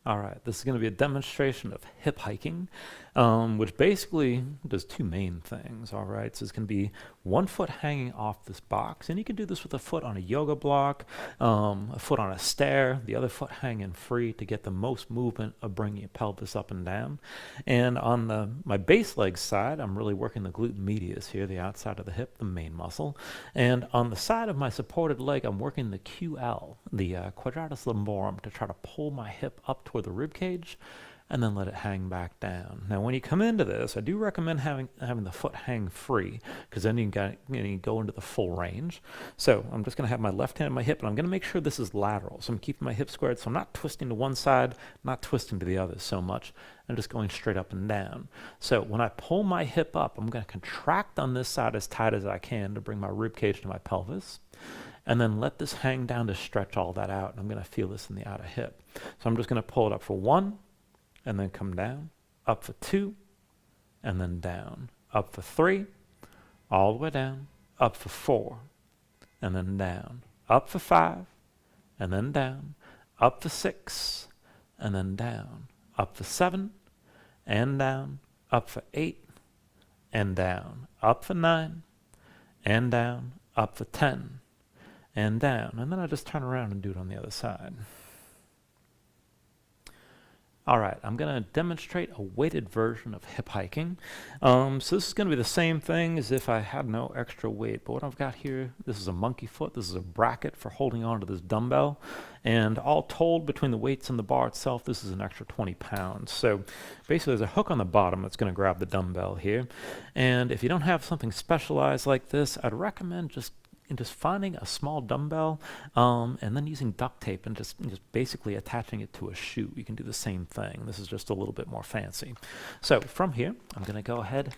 All right, this is going to be a demonstration of hip hiking, which basically does two main things. All right, so it's going to be one foot hanging off this box, and you can do this with a foot on a yoga block, a foot on a stair, the other foot hanging free to get the most movement of bringing your pelvis up and down. And on my base leg side, I'm really working the glute medius here, the outside of the hip, the main muscle. And on the side of my supported leg, I'm working the QL, the quadratus lumborum, to try to pull my hip up toward the rib cage and then let it hang back down. Now when you come into this, I do recommend having the foot hang free, because then you can go into the full range. So I'm just going to have my left hand on my hip, and I'm going to make sure this is lateral. So I'm keeping my hip squared, so I'm not twisting to one side, not twisting to the other so much. I'm just going straight up and down. So when I pull my hip up, I'm going to contract on this side as tight as I can to bring my rib cage to my pelvis, and then let this hang down to stretch all that out. And I'm going to feel this in the outer hip. So I'm just going to pull it up for 1, and then come down, up for 2, and then down, up for 3, all the way down, up for 4, and then down, up for 5, and then down, up for 6, and then down, up for 7, and down, up for 8, and down, up for 9, and down, up for 10, and down. And then I just turn around and do it on the other side. All right, I'm going to demonstrate a weighted version of hip hiking. So this is going to be the same thing as if I had no extra weight. But what I've got here, this is a monkey foot. This is a bracket for holding on to this dumbbell. And all told, between the weights and the bar itself, this is an extra 20 pounds. So basically, there's a hook on the bottom that's going to grab the dumbbell here. And if you don't have something specialized like this, I'd recommend just finding a small dumbbell and then using duct tape and just basically attaching it to a shoe. You can do the same thing. This is just a little bit more fancy. So from here, I'm going to go ahead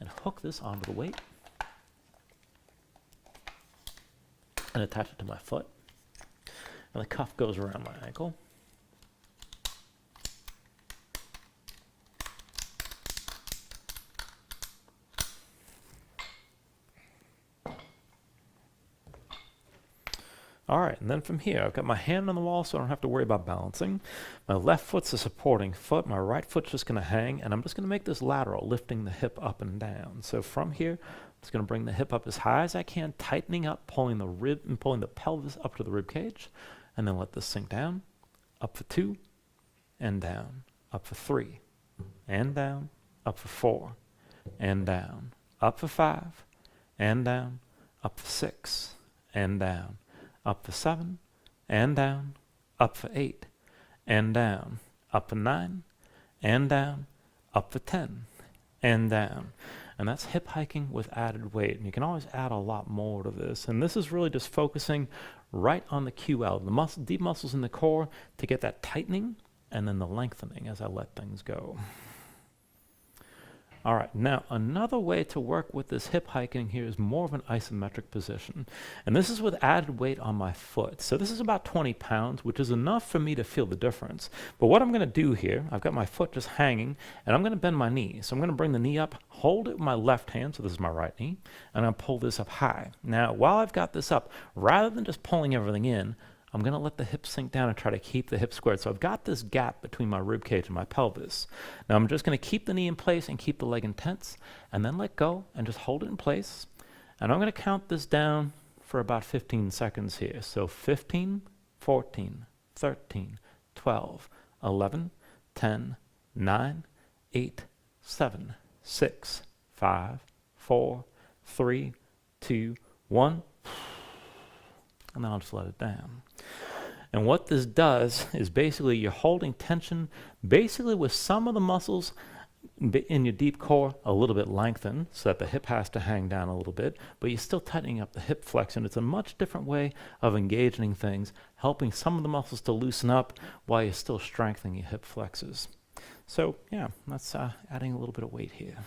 and hook this onto the weight and attach it to my foot. And the cuff goes around my ankle. All right, and then from here, I've got my hand on the wall, so I don't have to worry about balancing. My left foot's the supporting foot. My right foot's just going to hang, and I'm just going to make this lateral, lifting the hip up and down. So from here, I'm just going to bring the hip up as high as I can, tightening up, pulling the pelvis up to the rib cage, and then let this sink down. Up for 2, and down. Up for 3, and down. Up for 4, and down. Up for 5, and down. Up for 6, and down. Up for 7, and down, up for 8, and down, up for 9, and down, up for 10, and down. And that's hip hiking with added weight. And you can always add a lot more to this. And this is really just focusing right on the QL, the deep muscles in the core, to get that tightening and then the lengthening as I let things go. All right, now another way to work with this hip hiking here is more of an isometric position. And this is with added weight on my foot. So this is about 20 pounds, which is enough for me to feel the difference. But what I'm going to do here, I've got my foot just hanging, and I'm going to bend my knee. So I'm going to bring the knee up, hold it with my left hand, so this is my right knee, and I'll pull this up high. Now, while I've got this up, rather than just pulling everything in, I'm going to let the hips sink down and try to keep the hips squared. So I've got this gap between my rib cage and my pelvis. Now I'm just going to keep the knee in place and keep the leg intense, and then let go and just hold it in place. And I'm going to count this down for about 15 seconds here. So 15, 14, 13, 12, 11, 10, 9, 8, 7, 6, 5, 4, 3, 2, 1. And then I'll just let it down. And what this does is basically you're holding tension basically with some of the muscles in your deep core a little bit lengthened, so that the hip has to hang down a little bit, but you're still tightening up the hip flexion. It's a much different way of engaging things, helping some of the muscles to loosen up while you're still strengthening your hip flexors. So yeah, that's adding a little bit of weight here.